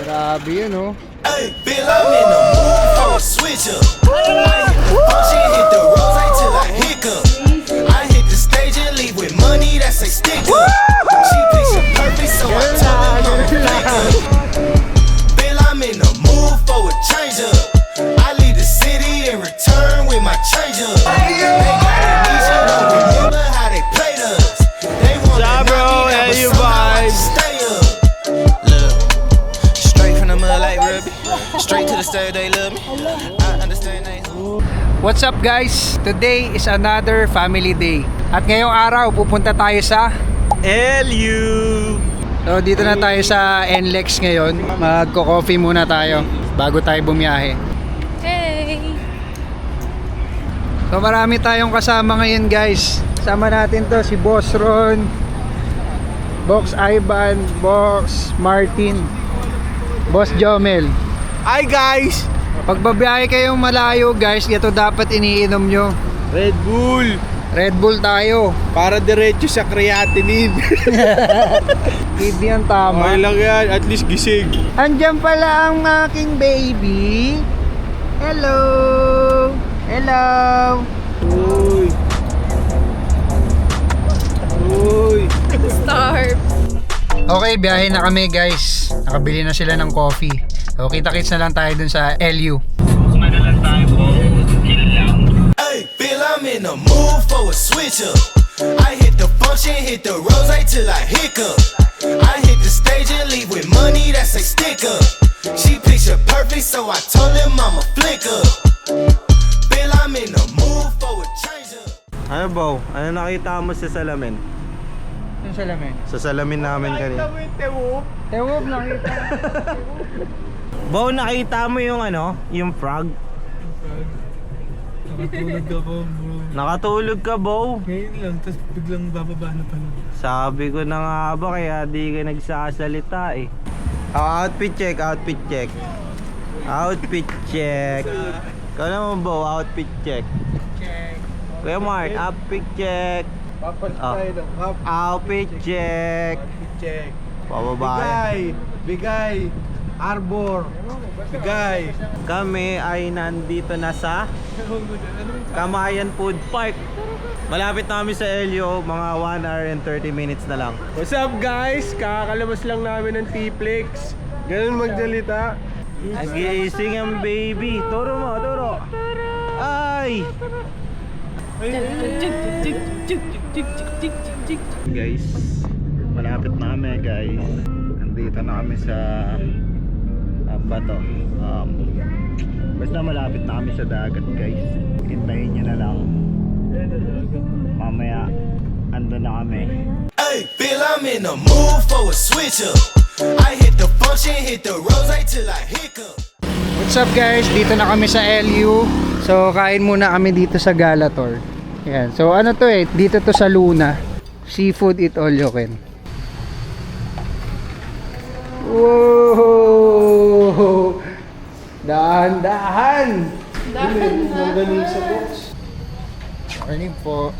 Grabe yun, oh. Hey, Bill, I'm in the mood for a switch up. I hit the function, hit the rose till I hiccup. I hit the stage and leave with money that's a sticker. She picture perfect, so I told her I'm a flicker. Bill, I'm in the mood for a change up. I leave the city and return with my change up. They got amnesia, don't remember how they played us. They want to knock me down, but somehow I stay up. Look, straight from the mud like Ruby. Straight to the stage, they love me. I understand they. What's up guys? Today is another family day. At ngayong araw, pupunta tayo sa LU. So dito na tayo sa NLEX ngayon. Magko-coffee muna tayo bago tayo bumiyahe. Hey! So marami tayong kasama ngayon guys. Kasama natin to si Boss Ron, Box Ivan, Box Martin, Boss Jomel. Hi guys! Pag babiyahe kayong malayo guys, ito dapat iniinom nyo. Red Bull. Red Bull tayo. Para diretso sa creatinine. Hindi yan tama. Okay lang yan. At least gising. Andyan pala ang aking baby. Hello! Hello! Uy. Uy. Starve! Okay, biyahe na kami guys. Nakabili na sila ng coffee. So kita-kits na lang tayo dun sa LU. Hey, Bill, I'm in the mood for a switch up. I hit the function, hit the rose till I hiccup. I hit the stage and leave with money that's a sticker. She picture perfect, so I told him I'm a flicker. Bill, I'm in the mood for a change up. Ano Bo? Ano nakita mo sa salamin? Yung salamin. Sa salamin namin kanina. Tewop, nakita. Bo, nakita mo yung ano? Yung frog? Nakatulog ako, bro. Nakatulog ka, Bo? Ngayon lang, tapos biglang bababa na pala. Sabi ko na nga ba, kaya di ka nagsasalita eh. Outfit check, outfit check. Outfit check. Ikaw naman, Bo, outfit check. Kuya Mark, outfit check. Papalit Ah. tayo ng hap. Outfit check. Check. Pababa. Bigay. Arbor. Bigay. Kami ay nandito na sa Kamayan Food Park. Malapit na kami sa LU, mga 1 hour and 30 minutes na lang. What's up guys? Kakalabas lang namin ng T-Plex. Ganun magdalita. Nagising ang baby. Turo mo, turo. Ay! Guys, malapit na kami guys. Nandito na kami sa bato. Basta malapit na kami sa dagat guys. Hintayin nyo na lang. Mamaya andun na kami. Hey, Bill, I'm in the mood for a switch up. I hit the function, hit the rose till I hiccup. What's up guys? Dito na kami sa LU. So kain muna kami dito sa Galator. Yan. So ano to eh? Dito to sa Luna. Seafood eat all you can. Whoa! Dahan-dahan! Galing sa box. Morning po.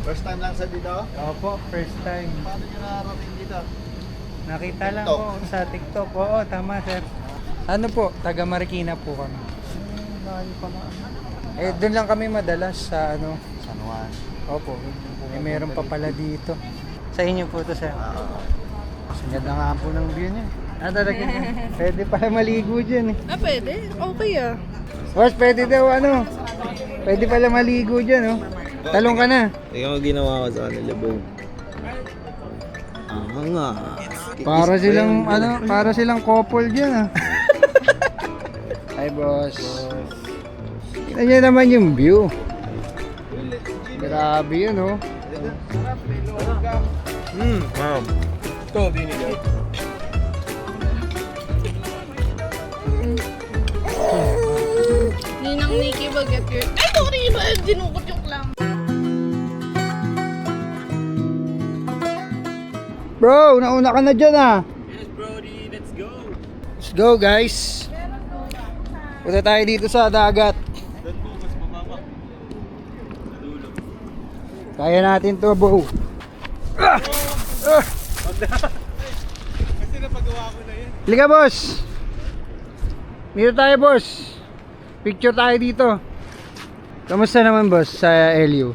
First time lang sa dito? Opo, first time. Paano nyo nakarating dito? Nakita lang po sa TikTok. Oo, tama sir. Ano po? Taga Marikina po kami. Eh, doon lang kami madalas sa ano. San Juan. Opo. Eh, meron pa pala dito. Sa inyo po to sir. Ganda nga po ng view niya. Ah, talaga. Pwede pala maligo dyan eh. Ah, pwede? Okay ah. Boss, pwede daw ano. Pwede pala maligo dyan oh. Talong ka na. Ikaw ginawa ko sa kanila, Bo. Nga. Para silang ano, para silang couple dyan ah. Hi boss. Tignan niyo naman yung view. Grabe yun oh. Ma'am. Ito, dinigaw. Ninang Nikki will get your... Ay, sorry ba? Dinukot yung clam. Bro, nauna ka na dyan ah. Yes, Brody, let's go. Let's go guys. Punta tayo dito sa dagat. Kaya natin to, bro. Kasi napagawa ko na yun. Halika boss. Dito tayo, boss. Picture tayo dito. Kamusta naman, boss, sa LU?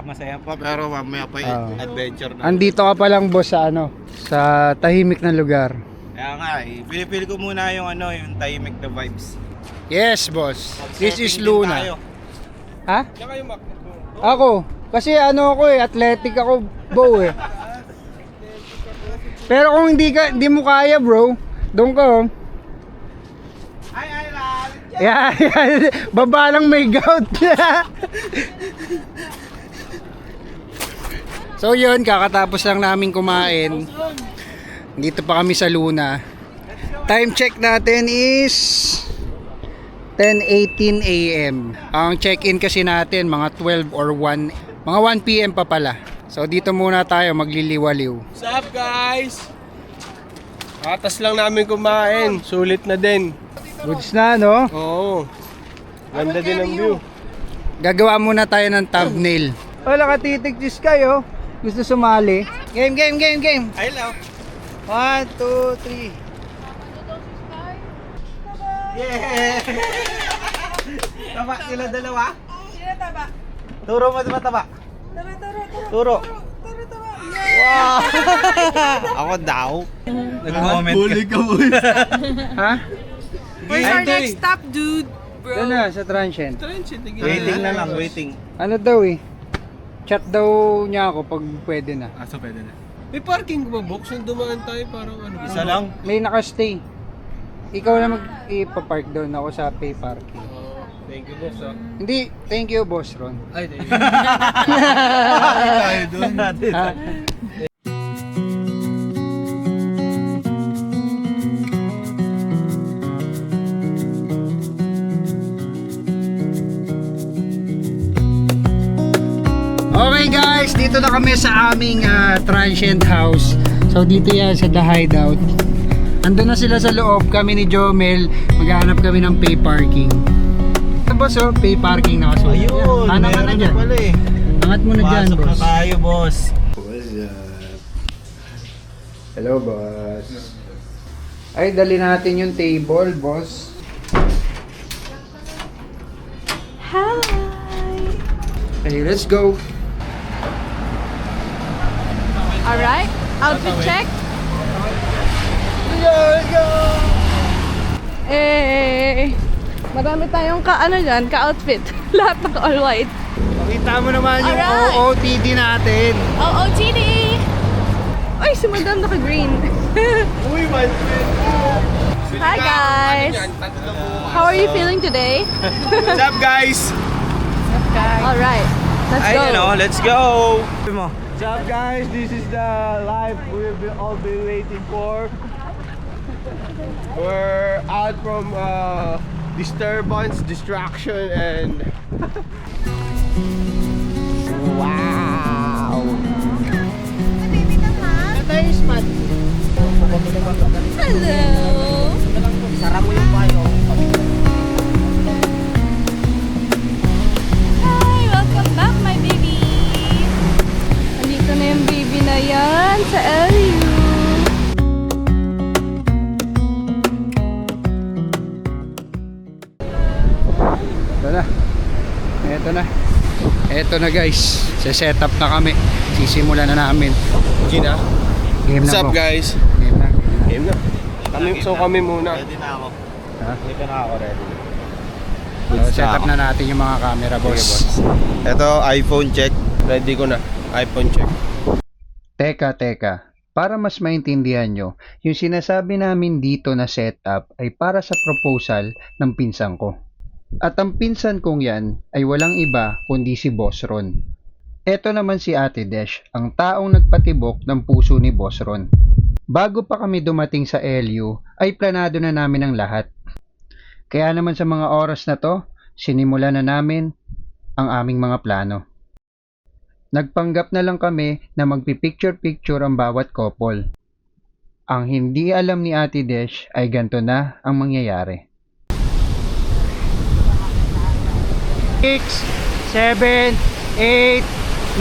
Masaya pa pero mamaya pa yung adventure na. Andito ka pa lang, boss, sa ano, sa tahimik na lugar. Kaya nga, pinipili ko muna yung yung tahimik na vibes. Yes, boss. This is Setting din Luna. tayo. Ha? Ako, kasi ako athletic ako, Bo eh. Pero kung hindi mo kaya, bro, doon ka. Yeah, baba lang may gout. So yun, kakatapos lang namin kumain. Dito pa kami sa Luna. Time check natin is 10:18 AM. Ang check-in kasi natin mga 12 or 1, mga 1 PM pa pala. So dito muna tayo magliliwaliw. What's up, guys? Atas lang namin kumain. Sulit na din. Goods na, no? Oo. Ganda din ang view. Gagawa muna tayo ng thumbnail. Wala ka titig kayo. Gusto sumali? Game. Ay, hello. 1, 2, 3. Yeah! Taba sila dalawa? Sino taba? Turo mo mataba. Turo. Turo. Wow! Ako daw. Nag-comment ka. Ha? Where's our next stop, dude? Bro. Doon na, sa transient. Waiting na lang, waiting. Ano daw eh? Chat daw niya ako pag pwede na. So pwede na. May parking ba, box? Nung dumaan tayo parang ano. Isa lang. May nakastay. Ikaw na mag-ipapark doon ako sa pay parking. Thank you, boss. Hindi, thank you, Boss Ron. Ay, thank you. Tayo dun. Ha? Okay guys, dito na kami sa aming transient house. So dito yan sa The Hideout. Andun na sila sa loob, kami ni Jomel. Maghahanap kami ng pay parking. Ito boss oh, pay parking na kaso. Ayun, Ano ka na meron dyan? pala eh. Angat mo na dyan, Pasok na boss. tayo, boss. Hello, boss. Ay, dali natin yung table, boss. Hi. Okay, let's go. Alright, outfit check. Eh, marami tayong ka-outfit. Lahat ng all white. Pakita mo naman yung Alright. OOTD natin. OOTD! Ay, si Madam naka-green. Uy, my friend. Hi guys! How are you feeling today? What's up, guys? Alright, let's go. Let's go. What's up, guys? This is the life we've all been waiting for. We're out from disturbance, distraction, and wow! Hello! Hi! Welcome back, my baby! Andito na yung baby na yan sa LU. Ito na. Ito na. Ito na guys. Set up na kami. Sisimulan na namin. Gina, Game what's na up, po. guys? Game na. Game na. Kami muna. Ready na ako. Ha? Dito na ako, ready. So, set up na natin yung mga camera, boss. Ito, iPhone check. Ready ko na. iPhone check. Teka. Para mas maintindihan nyo, yung sinasabi namin dito na setup ay para sa proposal ng pinsan ko. At ang pinsan kong yan ay walang iba kundi si Boss Ron. Eto naman si Ate Desh, ang taong nagpatibok ng puso ni Boss Ron. Bago pa kami dumating sa LU, ay planado na namin ang lahat. Kaya naman sa mga oras na to, sinimula na namin ang aming mga plano. Nagpanggap na lang kami na magpipicture-picture ang bawat couple. Ang hindi alam ni Ate Desh ay ganito na ang mangyayari. 6, 7, 8,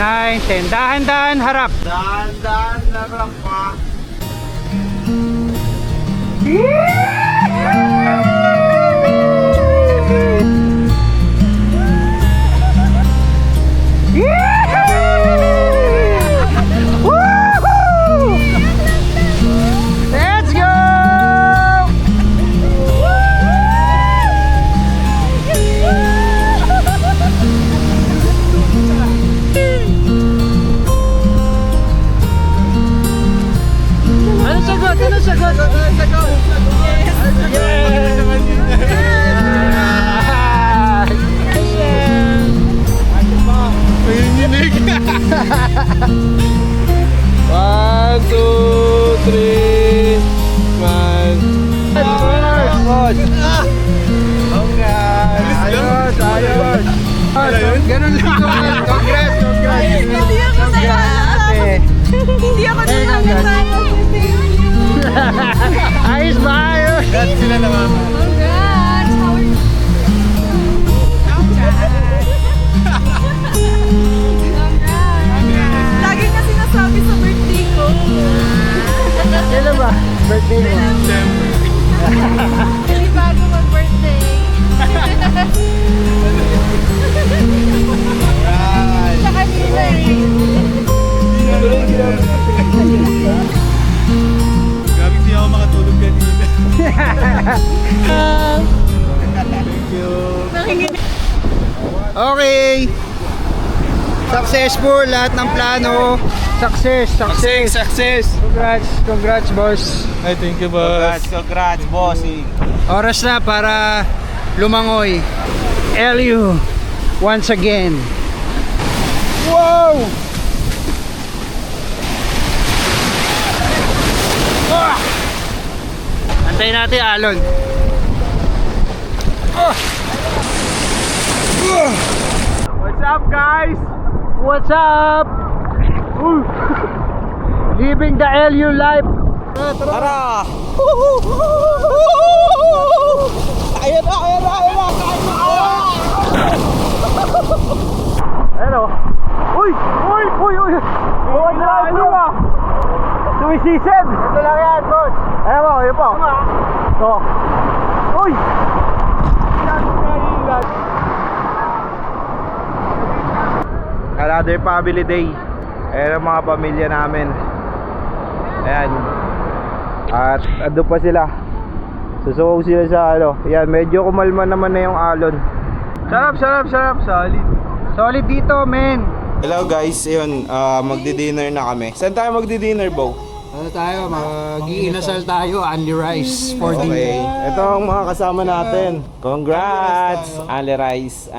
9, 10. Dahan-dahan harap. Dahan-dahan na lang pa. One, two, three, man. Ganun lang. Congrats. Hindi ako Hindi ako nangangatapos. Ayos ba? Ayos. Congrats! How are you? Congrats! Lagi na sinasabi sa birthday ko. Kailan ba? Birthday mo? Hindi bago mag-birthday. Sa kanila eh. Grabe hindi ako makatulog kanina. Okay. Successful lahat ng plano. Success. Congrats boss. Ay, thank you, boss. Congrats, bossing. Oras na para lumangoy. Elio, once again. Wow! Antayin natin alon. What's up, guys? What's up? Living the LU life. Tara! Ano? Uy! Buwan na ano ba? Sumisisid! Ito lang yan, boss. Ayan mo, yun po. Ito. Uy! Another family day. Ayan ang mga pamilya namin. Ayan. At ando pa sila. Susuko sila sa ano. Ayan, medyo kumalma naman na yung alon. Sarap. Solid. Solid dito, men. Hello guys, ayun, magdi-dinner na kami. Saan tayo magdi-dinner, Bo? Ano tayo? Mag-iinasal tayo. Only rice for Okay, dinner. ito ang mga kasama natin. Congrats! Ali Rice.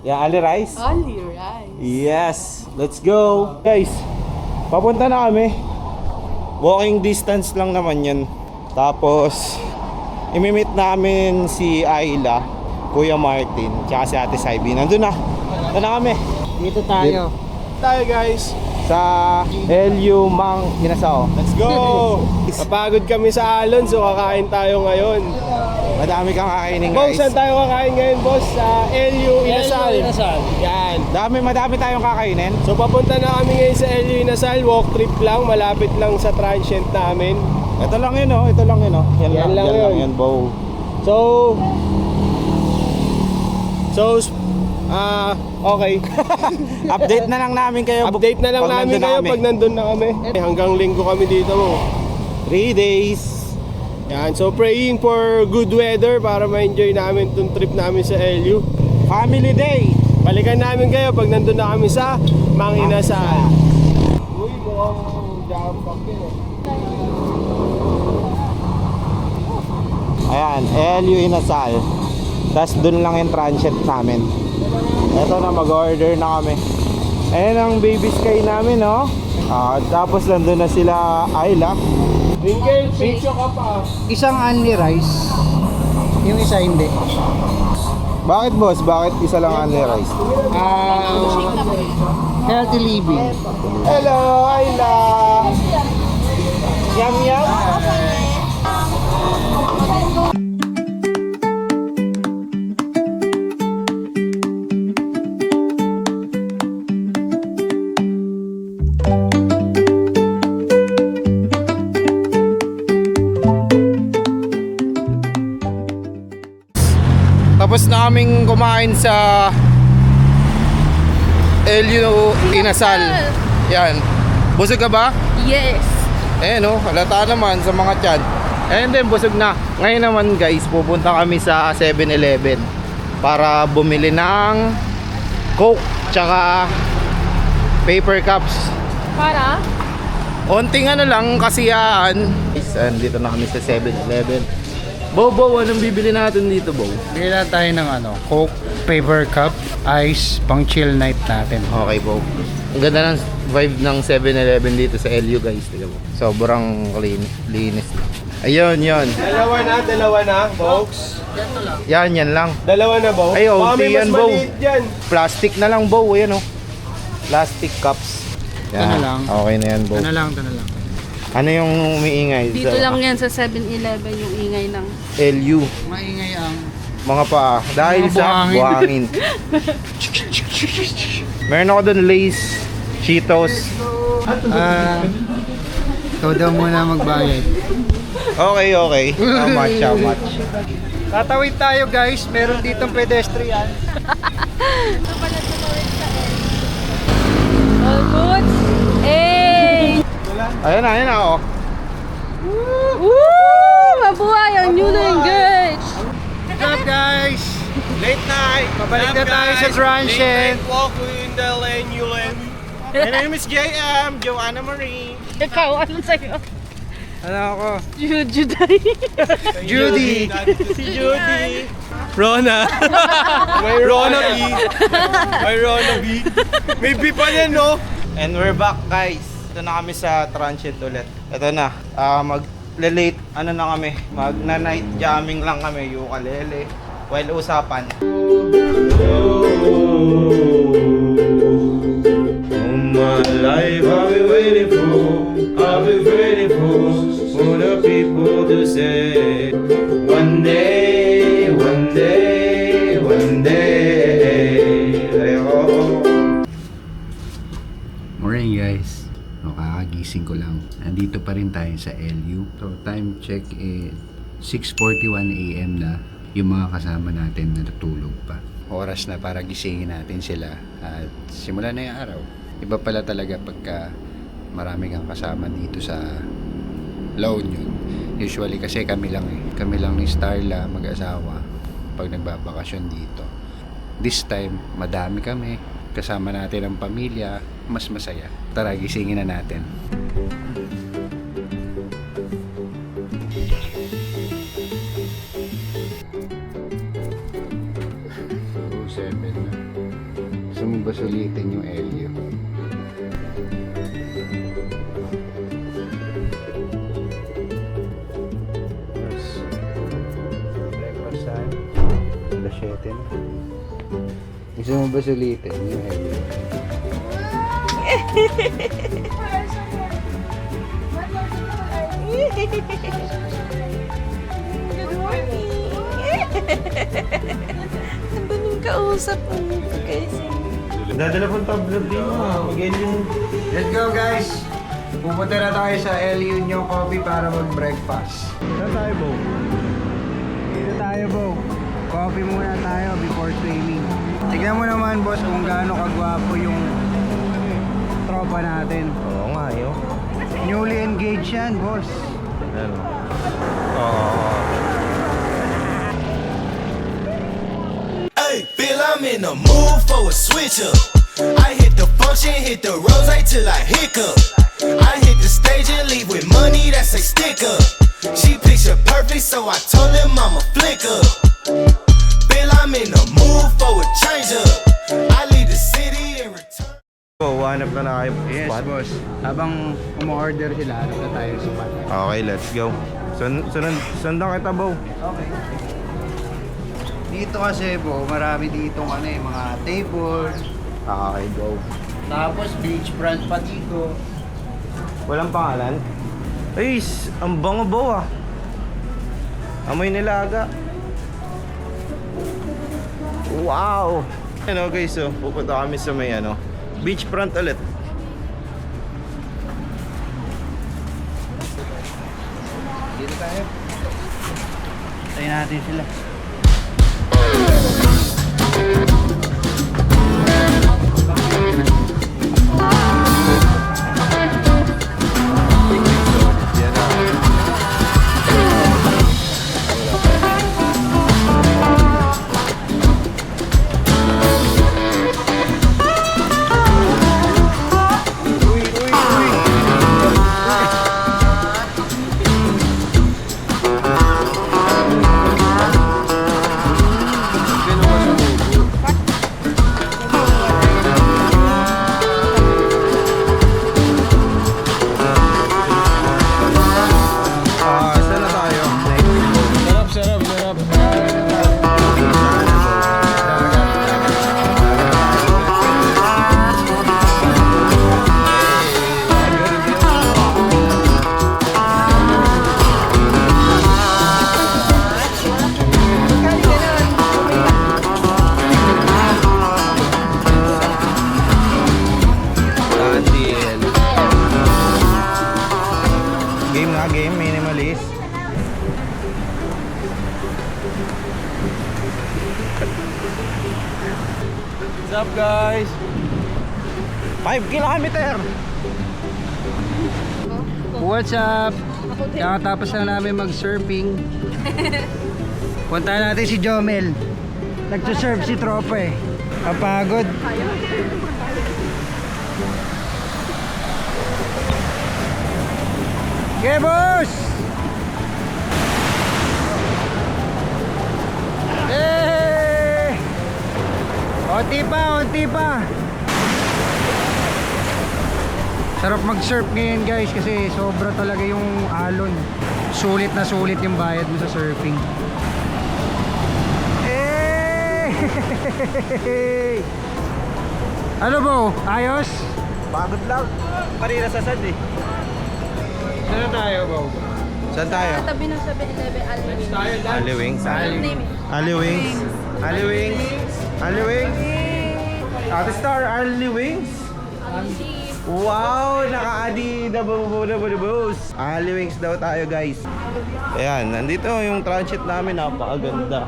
Yeah, Ali Rice? Only right. Yes, let's go. Guys, papunta na kami. Walking distance lang naman yan. Tapos, imimit namin si Ayla, Kuya Martin, tsaka si Ate Saibi. Nandun na. Nandun na kami. Dito tayo. Tayo, guys. Sa LU Mang Inasal. Let's go! Napagod kami sa alon, so kakain tayo ngayon. Madami kang kakainin, Boss, guys. saan tayo kakain ngayon, boss? Sa LU Inasal. Yan. Madami tayong kakainin. So papunta na kami ngayon sa LU Inasal. Walk trip lang, malapit lang sa transient namin. Ito lang yun, oh. Ito lang yun, oh. Yan lang yun. Yan, Bo. Okay. Update na lang namin kayo. Update na lang pag namin nandun na kayo kami. pag nandun na kami. Hanggang linggo kami dito mo. 3 days. Yan, so praying for good weather para ma-enjoy namin tong trip namin sa LU. Family day. Balikan namin kayo pag nandun na kami sa Mang Inasal. Uy, mukhang jam pack yun eh. Ayan, LU Inasal. Tapos dun lang yung transient namin. Eto na, mag-order na kami. Ayan ang baby sky namin, no? Tapos nandun na sila Ayla. Ringel, picture ka pa. Isang only rice. Yung isa hindi. Bakit, boss? Bakit isa lang only rice? Healthy living. Hello, Ayla! Yum, yum! Tapos na kaming kumain sa LU Inasal. Yan. Busog ka ba? Yes. No, halata naman sa mga tiyan. And then busog na. Ngayon naman guys, pupunta kami sa 7-Eleven para bumili ng Coke tsaka paper cups. Para? Onting ano lang, kasiyahan. andito na kami sa 7-Eleven. Bo, anong bibili natin dito, Bo? Bili lang tayo ng Coke, paper cup, ice, pang chill night natin. Okay, Bo. Ang ganda ng vibe ng 7-Eleven dito sa LU, guys. Tignan mo. Sobrang linis. Ayun, yon. Dalawa na, folks. Yan lang. Dalawa na, Bo. Ay, Baka may OT yan, mas Bo. maliit dyan. Plastic na lang, Bo. Ayan, oh. Plastic cups. Ito na lang. Okay na yan, Bo. Ito na lang. Ano yung umiingay? Dito lang yan sa 7-Eleven yung ingay ng... LU. Maingay ang Mga paa. Dahil Mga sa buhangin. buhangin. Meron ako doon Lay's, Cheetos. ikaw daw muna magbayad. Okay. How much? Tatawid tayo guys, meron ditong pedestrian. All goods? Hey! Ayun na, oh. Woo! Mabuhay ang newly engaged! What's up guys? Late night. Pabalik na tayo sa Transient. Walk in the lane, you lane. My name is JM, Joanna Marie. Ikaw, ano sa'yo? Ano ako? Juday. Judy. Si Judy. Rona. May Rona B. May Rona B. May B pa yan, no? And we're back, guys. Ito na kami sa Transient ulit. Ito na, mag-late, ano na kami, magna-night jamming lang kami, ukulele, while usapan. All my life I've been waiting for the people to say, one day. Morning guys. Kakagising ko lang. Nandito pa rin tayo sa LU. So time check 6:41 AM na. Yung mga kasama natin na natutulog pa. Oras na para gisingin natin sila at simulan na yung araw. Iba pala talaga pagka marami kang kasama dito sa La Union. Usually kasi kami lang ni Starla mag-asawa pag nagbabakasyon dito. This time madami kami, kasama natin ang pamilya, mas masaya. Tara, gisingin na natin. Gusto mo ba sulitin yung LU? Breakfast time. Alas 7 na. Gusto mo ba sulitin yung LU? Good morning! Ang daming kausap mo nito guys. Dadala pong tablet din mo. Let's go guys! Pupunta na tayo sa El Union Coffee para mag-breakfast. Saan tayo, Bo? Dito tayo, Bo. Coffee muna tayo before swimming. Tignan mo naman, boss, kung gaano kagwapo yung tropa natin. Oo nga, yun. Newly engaged yan, boss. Ano? Hey, Bill, I'm in the mood for a switch up. I hit the function, hit the rose till I hiccup. I hit the stage and leave with money that's a sticker. She picture perfect, so I told him I'ma flick up. Bill, I'm in the mood for a change up. I leave the city and return. So, hanap na kayo Yes, spot. boss. Habang umu-order sila, hanap na tayo sa spot. Okay, let's go. Sundan kita, Bo. Okay. Dito kasi, Bo, marami dito mga table. Okay, go. Tapos beachfront pa dito. Walang pangalan? Ay, ang bango, Bo, ah. Amoy nilaga. Wow! Ano guys, so pupunta kami sa may beachfront ulit. Dito tayo. Tayo natin sila. What's up, guys? 5 kilometer! What's up? Kakatapos na namin mag-surfing. Punta natin si Jomel. Nagsusurf si tropa eh. Kapagod. Okay, boss! Eh! Onti pa! Sarap mag-surf ngayon guys kasi sobra talaga yung alon. Sulit na sulit yung bayad mo sa surfing. Eh! Ano ba? Ayos? Pagod lang. Parira sa sad eh. Saan tayo ba? Saan tayo? Tabi ng 7-Eleven, Ali Wings. Name it. Ali Wings. Ali Wings. Ali Wings. Ate Star, Ali Wings. Wow, naka-adi na boss. Ali Wings daw tayo guys. Ayan, nandito yung transit namin, napakaganda.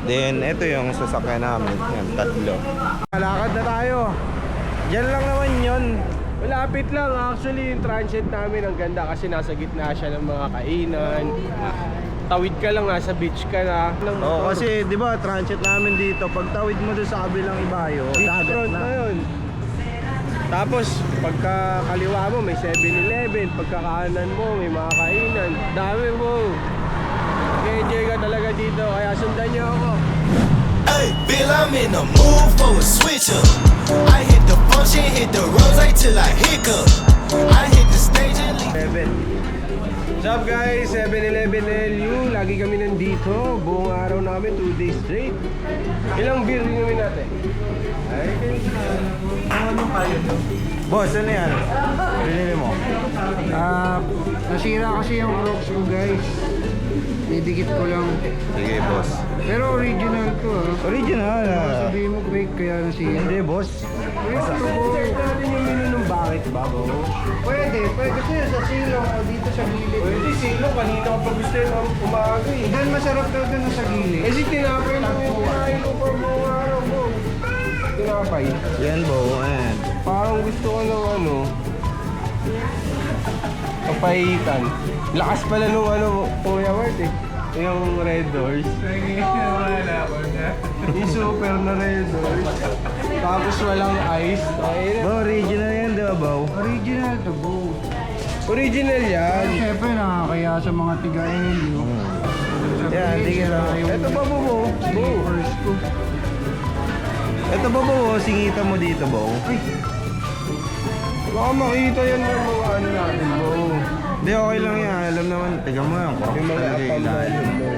Then, ito yung sasakyan namin. Yan, tatlo. Malakad na tayo. Diyan lang naman yun. Malapit lang. Actually, yung transit namin ang ganda kasi nasa gitna siya ng mga kainan. Tawid ka lang, nasa beach ka na. Oo, kasi di ba transit namin dito, pag tawid mo doon sa kabilang ibayo, dagat front na. na yun. Tapos, pagka kaliwa mo, may 7-Eleven. Pagka kanan mo, may mga kainan. Dami mo. Enjoy ka talaga dito, kaya sundan niyo ako. Hey, Bill, I'm in the mood for a switch up. I hit the function, hit the rose till I hiccup. I hit the stage and leave. 7. What's up guys? 7-Eleven LU. Lagi kami nandito. Buong araw namin, 2 days straight. Ilang beer inumin natin? Ay, ano kayo? Boss, ano yan? Pinili mo? Nasira kasi yung Crocs ko guys. Didikit ko lang. Sige, boss. Pero original to ah. Original. Sabihin mo fake kaya nasira. Hindi, boss. Check natin yung menu ng bakit ba, bro? Pwede kasi sa silong o dito sa gilid. Pwede silo, kanina ko pa gusto yung umaga eh. Doon masarap daw doon sa gilid. Kasi tinapay lang yung kinain ko pa buong araw mo. Tinapay. Yan, bo. Ayan. Parang gusto ko ng ano, kapahitan. Lakas pala nung ano, Kuya Mart eh. Yung Red Doors. Yung super na Red Doors. Tapos walang ice. Ay, Bo, original yan, di ba, bo? Original to bro. original yan. Siyempre nakakaya sa mga tiga-LU. Yan, hindi ka lang. Ito pa mo mo. First ko. Ito ba, bo? Singita mo dito, bo? Baka makita yan ng mga ano natin mo. Hindi, okay lang yan. Alam naman, tiga mo yan. Crocs Yung mga talaga yung ilalim. apam mo.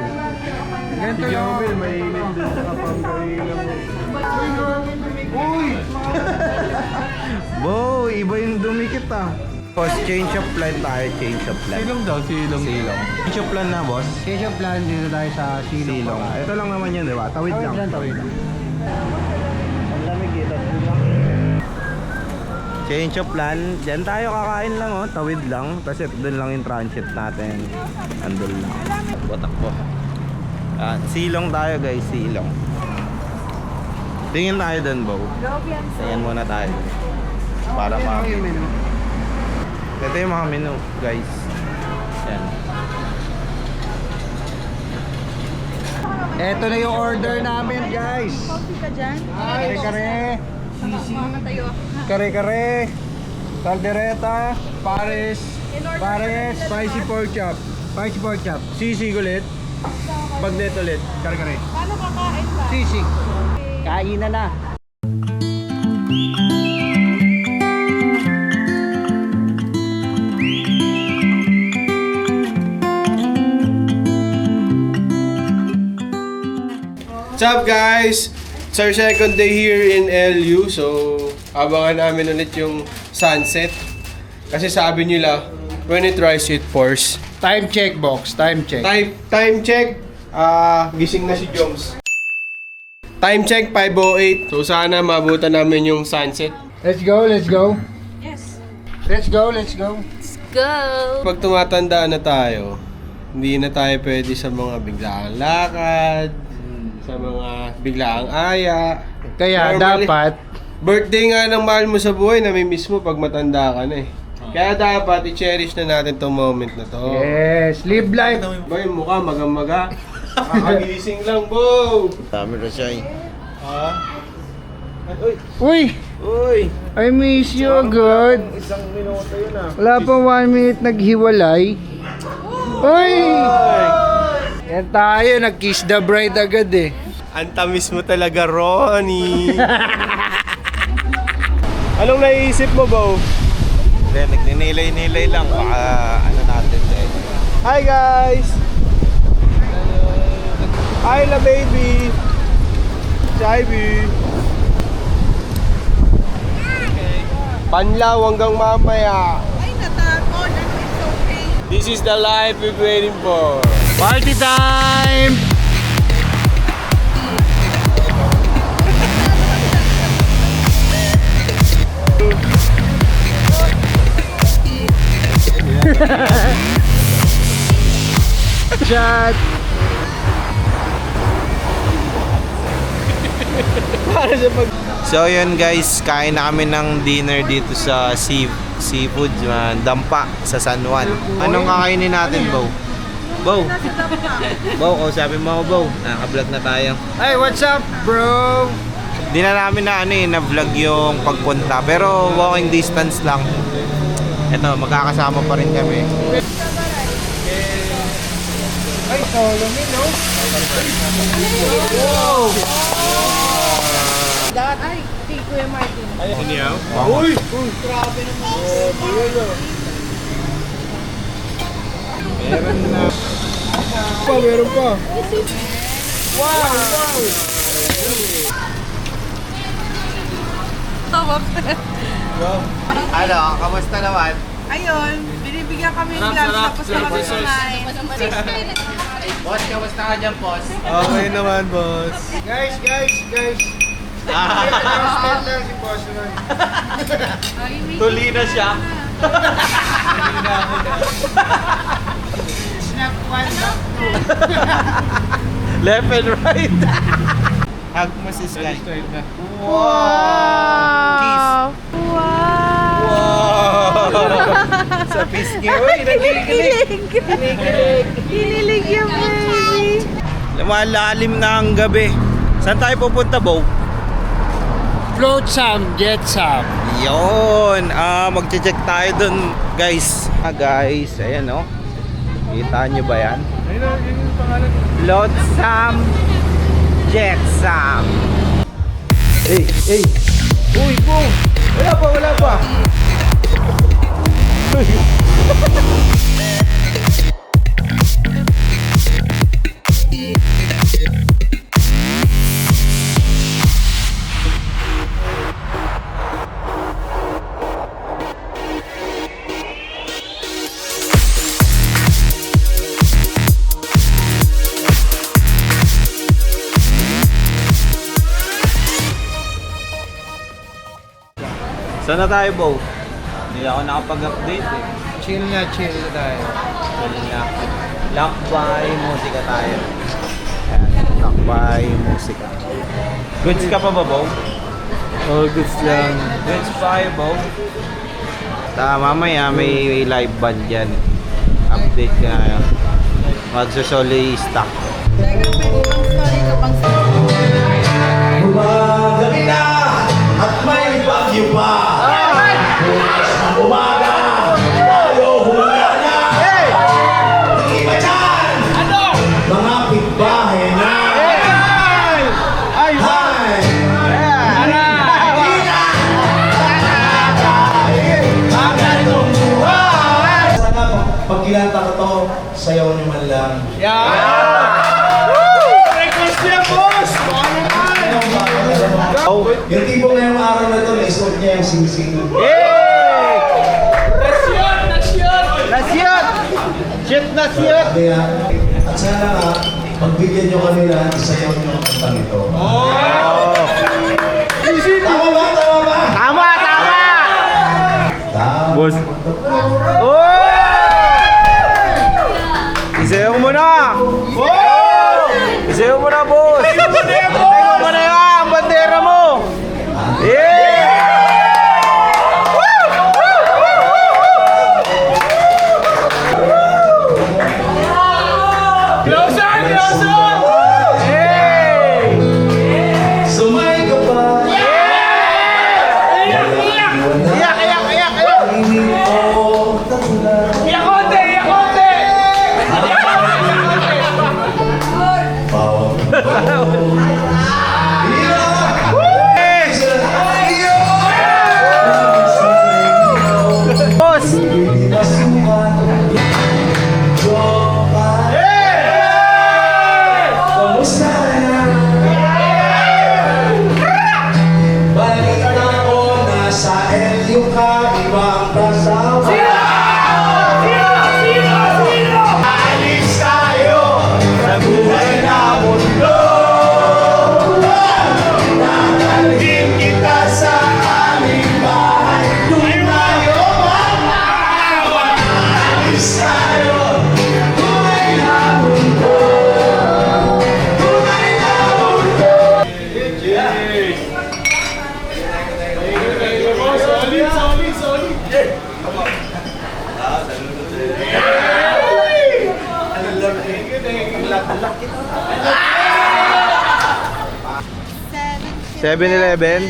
Ganito Si lang. Jomel, mainit dun sa kapangkahila mo. Uy! Bo, iba yung dumikit ah. Boss, change of plan tayo, change of plan. daw, silong. Change of plan na, boss. Change of plan dito tayo sa silong. Silong. Ito lang naman yun, di ba? Tawid lang. Tawid lang. Ang lamig dito. Change of plan. Diyan tayo kakain lang, oh. Tawid lang. Kasi doon lang yung transit natin. Andun lang. Takbo. Silong tayo, guys. Silong. Tingin tayo doon, Bo. Tingin muna tayo. Para ma... Ito yung mga menu, guys. Yan. Eto na yung order namin guys. Coffee ka dyan? Kare-kare. Mga tayo. Kare-kare. Caldereta. Pares, Pares. spicy pork chop, Spicy pork chop. sisig ulit, bagnet ulit. Kare-kare. Paano kakain ba? Sisig. Kain na. What's up guys? It's our second day here in LU. So, abangan namin ulit yung sunset. Kasi sabi nila, when it rise, it pours. Time check box. Time check. Time check. Gising na si Joms. Time check, 5:08. So, sana maabutan namin yung sunset. Let's go. Yes. Let's go. Go! Pag tumatanda na tayo, hindi na tayo pwede sa mga biglaang lakad, sa mga biglaang aya. Kaya Normally, dapat, birthday nga ng mahal mo sa buhay, nami-miss mo pag matanda ka na eh. Kaya dapat i-cherish na natin tong moment na to. yes, live life. Ba yung mukha maga-maga? Kakagising lang, Bo! Dami na siya eh. Ha? Uy! Uy, Uy! I miss you agad. Isang minuto yun ah. Wala pa 1 minute naghiwalay. Uy! Yan tayo, nag-kiss the bride agad eh. Ang tamis mo talaga, Ronnie! Anong naiisip mo, Bo? Hindi, nagninilay-nilay lang. Baka ano natin din. Hi guys! Hi la baby! Ivy! Panlaw hanggang mamaya! Ay, natakot. It's okay. This is the life we're waiting for! Party time! Chat! So yun guys, kain na kami ng dinner dito sa seafood, dampa sa San Juan. Anong kakainin natin, Bo? Bo? Bo, kausapin mo ako, Bo. Naka-vlog na tayo. Hey, what's up, bro? Di na namin na-vlog yung pagpunta, pero walking distance lang. Ito, magkakasama pa rin kami. Ay, solo me, no? Ay, si Kuya Martin. Uy! Meron pa! Tawag. Ano, kamusta naman? Ayun, binibigyan kami ng lunch tapos na kami kumain. Boss, kamusta ka dyan, boss? Okay naman, boss. Guys! Si boss naman. Tuli na siya. Left and right. Hug mo si Sky. Wow! Kiss. Wow! Sa pisngi. Uy, nagigilig. Kinilig yung baby. Lumalalim na ang gabi. Saan tayo pupunta, Bo? Float some, get some. Yun. Magche-check tayo dun, guys. Guys, ayan oh. Kita nyo ba yan? Float some, jet some. Hey! Uy, Bo! Wala pa! Saan na tayo, Bo? Hindi ako nakapag-update eh. Chill na tayo. Tuloy na. Lakbay, musika tayo. Ayan, lakbay, musika. Goods ka pa ba, Bo? All goods lang. Goods pa kayo, Bo? Mamaya may live band dyan. Update ka na yun. Magsosolista. Umaga na at may bagyo pa. Bukas na umaga, tayo hula na. Ang iba dyan, mga pitbahay na. Hi! Sana pag kilanta ko to, sayaw niyo man lang. Yung tipo ngayong araw na to, naisuot niya yung sing-sing. Nasiyot! Kaya, at sana nga, pagbigyan nyo kami na isayaw nyo ang kantang ito. Tama ba? Tama! Tama. Boss. Isayaw mo na! Isayaw mo na, boss! 7-Eleven.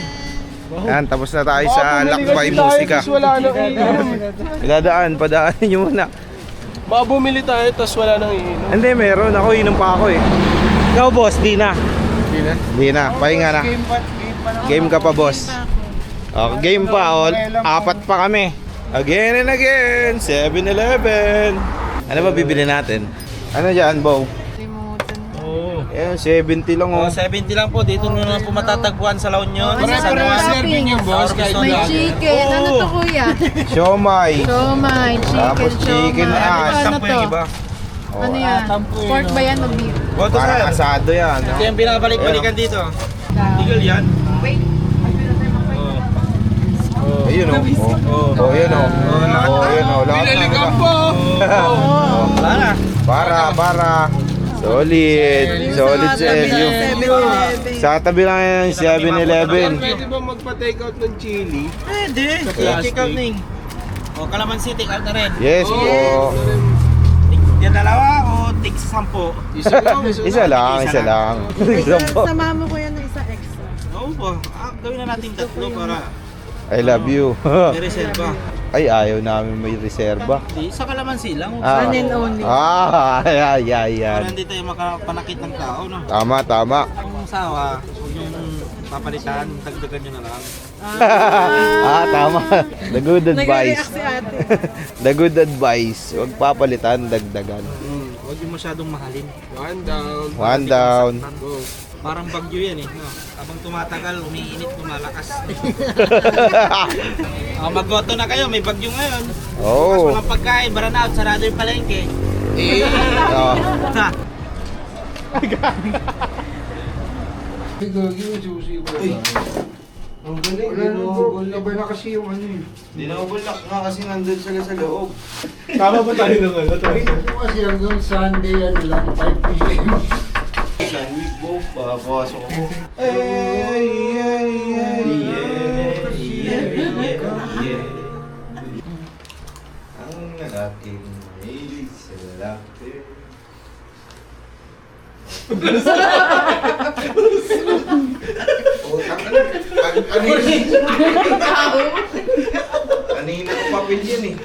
Yan, tapos na tayo sa Lakbay Musika. Wala nang iinom. Padaanin nyo muna. Baka bumili tayo, tapos wala nang iinom. Hindi, meron. Ako, inom pa ako eh. Ikaw, boss, di na. Di na, pahinga na. Game ka pa, boss. Game pa, apat pa kami. Again and again, 7-Eleven. Ano ba bibili natin? Ano dyan, Bo? Ayun, 70 lang oh. 70 lang po, dito na lang po matatagpuan sa La Union. Sa San Juan. Serving yung boss, kahit May chicken. Ano to, kuya? Siomay. Siomay, Tapos chicken ass. Ano Sampo to? yung iba. Ano yan? Pork ba yan o beef? Boto Parang sir. asado yan. Ito yung pinakabalik-balikan dito. Legal yan. Ayun oh. Oh, yun oh. Oh, yun oh. Pinalig ang po! Wala na. Para. Solid sa LU. Sa tabi lang yan ng 7-Eleven. Pwede ba magpa-take out ng chili? Pwede. Take out na eh. O, Calamansi, take out na rin. Yes po. Yan dalawa o take 10? Isa lang. Isa po. Sama mo ko yan ng isa extra. Oo po. Gawin na natin tatlo para I love you. may reserva. Ay, ayaw namin may reserba. Di, sa Calamansi lang. Ah. One and only. Yan. Para hindi tayo makapanakit ng tao, no? Tama. Kung sawa, huwag yung papalitan, dagdagan nyo na lang. Tama. The good advice. Nag-react si ate. The good advice. Huwag papalitan, dagdagan. Huwag yung masyadong mahalin. One down. One down. Parang bagyo yan eh. No? Habang tumatagal, umiinit, lumalakas. Maggoto na kayo, may bagyo ngayon. Oh. Mas mga pagkain, burnout, sarado yung palengke. Oh. Ha? Ang galing. Nabay na kasi yung ano eh. Dinobulak nga kasi nandun sila sa loob. Tama ba tayo ng ano? Kasi hanggang Sunday, ano lang, 5 p.m. Sandwich bo, papasok ako. Ang aking mahilig sa lalaki. Kanina ko papel yan eh.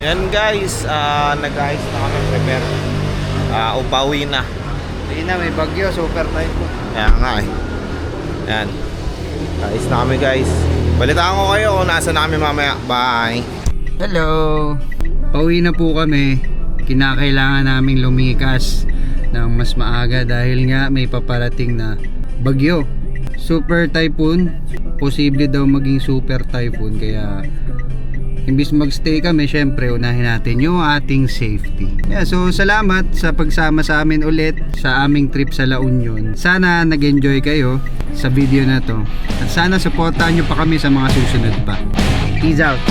Yan guys, nag-ayos na kami prepare. Upawi na. Hindi na, may bagyo, super typhoon. Kaya nga eh. Yan. Ayos na kami guys. Balitaan ko kayo kung nasa na kami mamaya. Bye! Hello! Pauwi na po kami. Kinakailangan naming lumikas ng mas maaga dahil nga may paparating na bagyo. Super typhoon. Posible daw maging super typhoon. Kaya imbis magstay kami, syempre unahin natin yung ating safety. Yeah, so salamat sa pagsama sa amin ulit sa aming trip sa La Union. Sana nag-enjoy kayo sa video na to. At sana supportahan nyo pa kami sa mga susunod pa. Peace out!